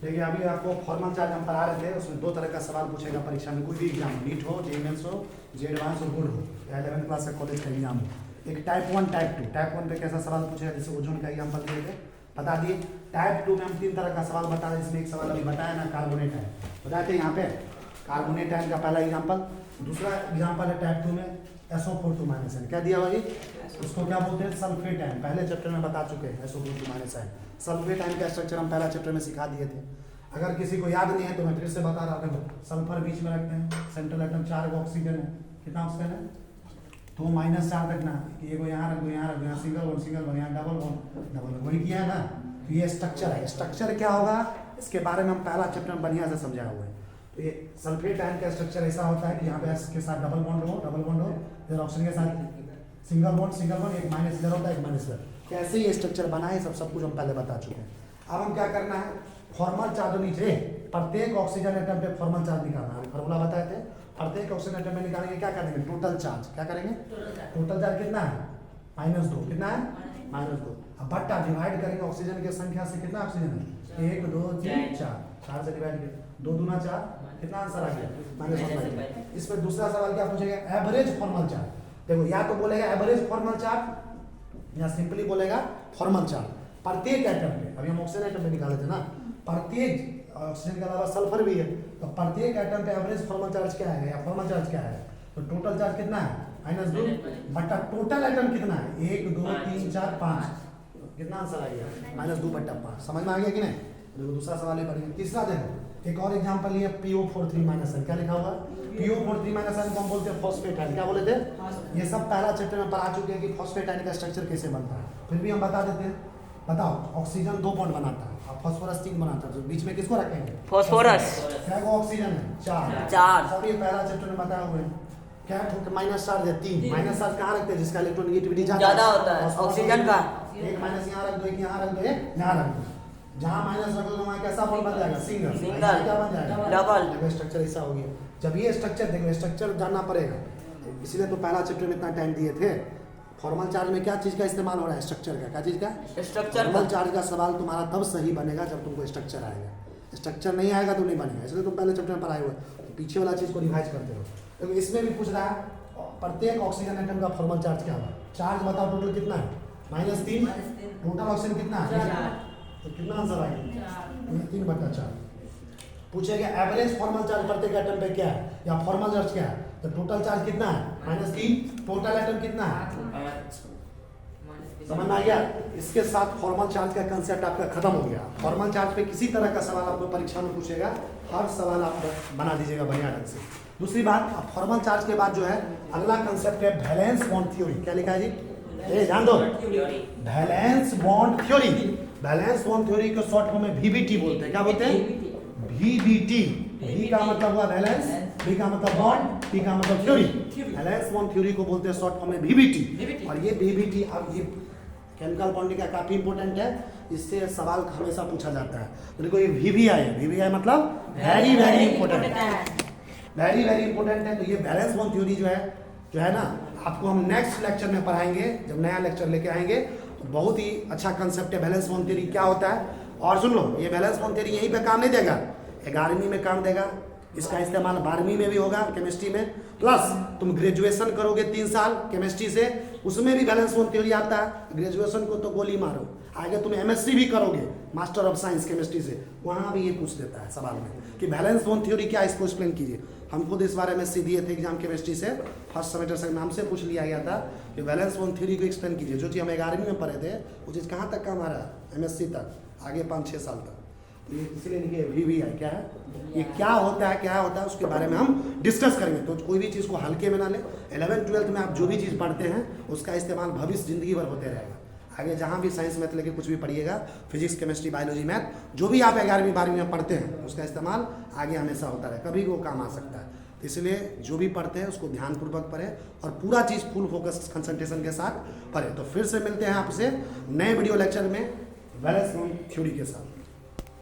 देखिए अभी आपको फॉर्मल चार्ज हम पढ़ा रहे थे, उसमें दो तरह का सवाल पूछेगा परीक्षा में, कोई भी एग्जाम, नीट हो, जे मेंस हो, जे एडवांस हो, गुड हो, या 11th क्लास का कॉलेज का एग्जाम हो। एक टाइप 1 टाइप 2। टाइप 1 पे कैसा सवाल पूछेगा, जैसे ओजोन का एग्जाम्पल दिए थे बता दिए। टाइप 2 में हम 3 तरह का सवाल बता रहे, जिसमें एक सवाल अभी बताया ना, कार्बोनेट है, बताए थे यहाँ पे कार्बोनेट आयन का पहला एग्जाम्पल। दूसरा एग्जाम्पल है टाइप 2 में SO4 क्या दिया भाई, उसको क्या बोलते हैं, सल्फेट आयन। पहले चैप्टर में बता चुके हैं SO4 सल्फेट आयन का स्ट्रक्चर हम पहला चैप्टर में सिखा दिए थे। अगर किसी को याद नहीं है तो मैं फिर से बता रहा हूँ। सल्फर बीच में रखते हैं, सेंट्रल एटम 4 ऑक्सीजन है, कितना ऑक्सीजन है, तो -4 रखना कि ये को यहाँ रख दो, यहाँ रख दो, यहाँ सिंगल बॉन्ड, यहाँ डबल बॉन्ड, वही किया है ना। तो ये स्ट्रक्चर है, स्ट्रक्चर क्या होगा इसके बारे में हम पहला चैप्टर में बढ़िया से समझाया हुआ है। तो ये सल्फेट आयन का स्ट्रक्चर ऐसा होता है कि यहाँ पे S के साथ डबल बॉन्ड हो, फिर ऑक्सीजन के साथ सिंगल बॉन्ड, एक माइनस इधर होता है, एक माइनस इधर, कैसे ये स्ट्रक्चर बना है सब कुछ हम पहले बता चुके हैं। अब हम क्या करना है, फॉर्मल चार्ज नीचे प्रत्येक ऑक्सीजन एटम पे फॉर्मल चार्ज निकालना है। फॉर्मूला बताए थे, प्रत्येक ऑक्सीजन एटम में निकालेंगे, क्या करेंगे, टोटल चार्ज। क्या करेंगे, टोटल चार्ज कितना है, -2, कितना है, -2। अब बट्टा डिवाइड करेंगे ऑक्सीजन की संख्या से, कितना ऑक्सीजन है, 1 2 3 4, 4 से डिवाइड किया, 2 दूना 4, कितना आंसर आ गया, -1। इस पर दूसरा सवाल क्या पूछेगा, एवरेज फॉर्मल चार्ज। देखो या तो बोलेगा एवरेज फॉर्मल चार्ज या सिंपली बोलेगा फॉर्मल चार्ज प्रत्येक एटम पे। अभी हम ऑक्सीजन एटम पे निकाले थे ना, प्रत्येक ऑक्सीजन के अलावा सल्फर भी है, तो प्रत्येक एटम पे एवरेज फॉर्मल चार्ज क्या है या फॉर्मल चार्ज क्या है, तो टोटल चार्ज कितना है, -2 बटा टोटल एटम कितना है, 1 2 3 4 5, कितना आंसर आ गया, -2 बटा 5। समझ में आ गया कि नहीं। देखो दूसरा सवाल ही पढ़ेंगे। तीसरा देखो, एक और एग्जांपल लिया, PO43-, क्या लिखा हुआ है, PO43- को हम बोलते हैं फॉस्फेट आयन। क्या बोले थे, ये सब पहला चैप्टर में पढ़ा चुके हैं कि फॉस्फेट आयन का स्ट्रक्चर कैसे बनता है, फिर भी हम बता देते हैं। बताओ, ऑक्सीजन 2 बॉन्ड बनाता है और फास्फोरस 3 बनाता है, तो बीच में किसको रखेंगे, फास्फोरस। क्या ऑक्सीजन है 4 सब ये पहला चैप्टर में बताया हुआ है। क्या -4 है 3, -4 कहाँ रखते हैं, जिसका इलेक्ट्रोनेगेटिविटी ज्यादा होता है ऑक्सीजन का, एक माइनस यहाँ रख दो, एक यहाँ रख दो, एक यहाँ रख दो, जहाँ माइनस रख दो वहाँ कैसा बॉन्ड बन जाएगा, सिंगल, क्या बन जाएगा, डबल। स्ट्रक्चर ऐसा हो गया। जब ये स्ट्रक्चर देखो, स्ट्रक्चर जानना पड़ेगा, इसलिए तो पहला चैप्टर में इतना टाइम दिए थे। फॉर्मल चार्ज में क्या चीज़ का इस्तेमाल हो रहा है, स्ट्रक्चर का। क्या चीज़ का, स्ट्रक्चर। फॉर्मल चार्ज का सवाल तुम्हारा तब सही बनेगा जब तुमको स्ट्रक्चर आएगा, स्ट्रक्चर नहीं आएगा तो नहीं बनेगा, इसलिए तुम पहले चैप्टर में पढ़ाए हुए, तो पीछे वाला चीज़ को रिवाइज करते रहो। तो इसमें भी पूछ रहा है प्रत्येक ऑक्सीजन एटम का फॉर्मल चार्ज क्या होगा, चार्ज बताओ टोटल कितना है, -3, टोटल ऑक्सीजन कितना है, तो कितना आंसर आएगा, 3 बटा 4। पूछेगा एवरेज फॉर्मल चार्ज प्रत्येक एटम पे क्या है या फॉर्मल चार्ज क्या है, तो टोटल चार्ज कितना है, -3, टोटल एटम कितना है, समझ में आ गया। इसके साथ फॉर्मल चार्ज का कंसेप्ट आपका खत्म हो गया। फॉर्मल चार्ज पे किसी तरह का सवाल आपको परीक्षा में पूछेगा, हर सवाल आप बना दीजिएगा बढ़िया ढंग से। दूसरी बात, फॉर्मल चार्ज के बाद जो है अगला कंसेप्ट है वैलेंस बॉन्ड थ्योरी। क्या लिखा है जी, ये ध्यान दो, valence bond theory. Valence bond theory को शॉर्ट फॉर्म में VBT बोलते हैं। क्या बोलते हैं, VBT। V का मतलब हुआ वैलेंस, B का मतलब बॉन्ड, T का मतलब थ्योरी। वैलेंस बॉन्ड थ्योरी को बोलते हैं शॉर्ट फॉर्म में VBT। और ये VBT अब ये केमिकल बॉन्डिंग का काफी इंपॉर्टेंट है, इससे सवाल हमेशा पूछा जाता है। तो देखो ये VBI है, VBI मतलब very very important, very very important है। तो ये वैलेंस बॉन्ड थ्योरी जो है ना, आपको हम नेक्स्ट लेक्चर में पढ़ाएंगे, जब नया लेक्चर लेके आएंगे। तो बहुत ही अच्छा कंसेप्ट है वैलेंस बॉन्ड थ्योरी क्या होता है। और सुन लो, ये वैलेंस बॉन्ड थ्योरी यहीं पे काम नहीं देगा, 11वीं में काम देगा, इसका इस्तेमाल 12वीं में भी होगा केमिस्ट्री में, प्लस तुम ग्रेजुएशन करोगे 3 साल केमिस्ट्री से, उसमें भी वैलेंस बॉन्ड थ्योरी आता है। ग्रेजुएशन को तो गोली मारो, आगे तुम MSc भी करोगे, मास्टर ऑफ साइंस केमिस्ट्री से, वहाँ भी ये पूछ देता है सवाल में कि वैलेंस बॉन्ड थ्योरी क्या, इसको एक्सप्लेन कीजिए। हम खुद इस बार MSc दिए थे एग्जाम केमिस्ट्री से, फर्स्ट सेमेस्टर से नाम से पूछ लिया गया था कि वैलेंस बॉन्ड थ्योरी को एक्सप्लेन कीजिए। जो चीज़ हम 11वीं में पढ़े थे वो चीज़ कहाँ तक काम आ रहा है, MSc तक, आगे 5-6 साल तक। तो ये इसलिए लिखिए VBI क्या है, ये क्या होता है उसके बारे में हम डिस्कस करेंगे। तो कोई भी चीज़ को हल्के में ना ले, 11th-12th में आप जो भी चीज़ पढ़ते हैं उसका इस्तेमाल भविष्य जिंदगी भर होते रहेगा। आगे जहाँ भी साइंस मैथ लेके कुछ भी पढ़िएगा, फिजिक्स केमिस्ट्री बायोलॉजी मैथ, जो भी आप 11वीं 12वीं में पढ़ते हैं उसका इस्तेमाल आगे हमेशा होता रहे, कभी वो काम आ सकता है। तो इसलिए जो भी पढ़ते हैं उसको ध्यानपूर्वक पढ़े और पूरा चीज़ फुल फोकस कंसंट्रेशन के साथ पढ़े। तो फिर से मिलते हैं आपसे नए वीडियो लेक्चर में वैलेंस बॉन्ड थ्योरी के साथ।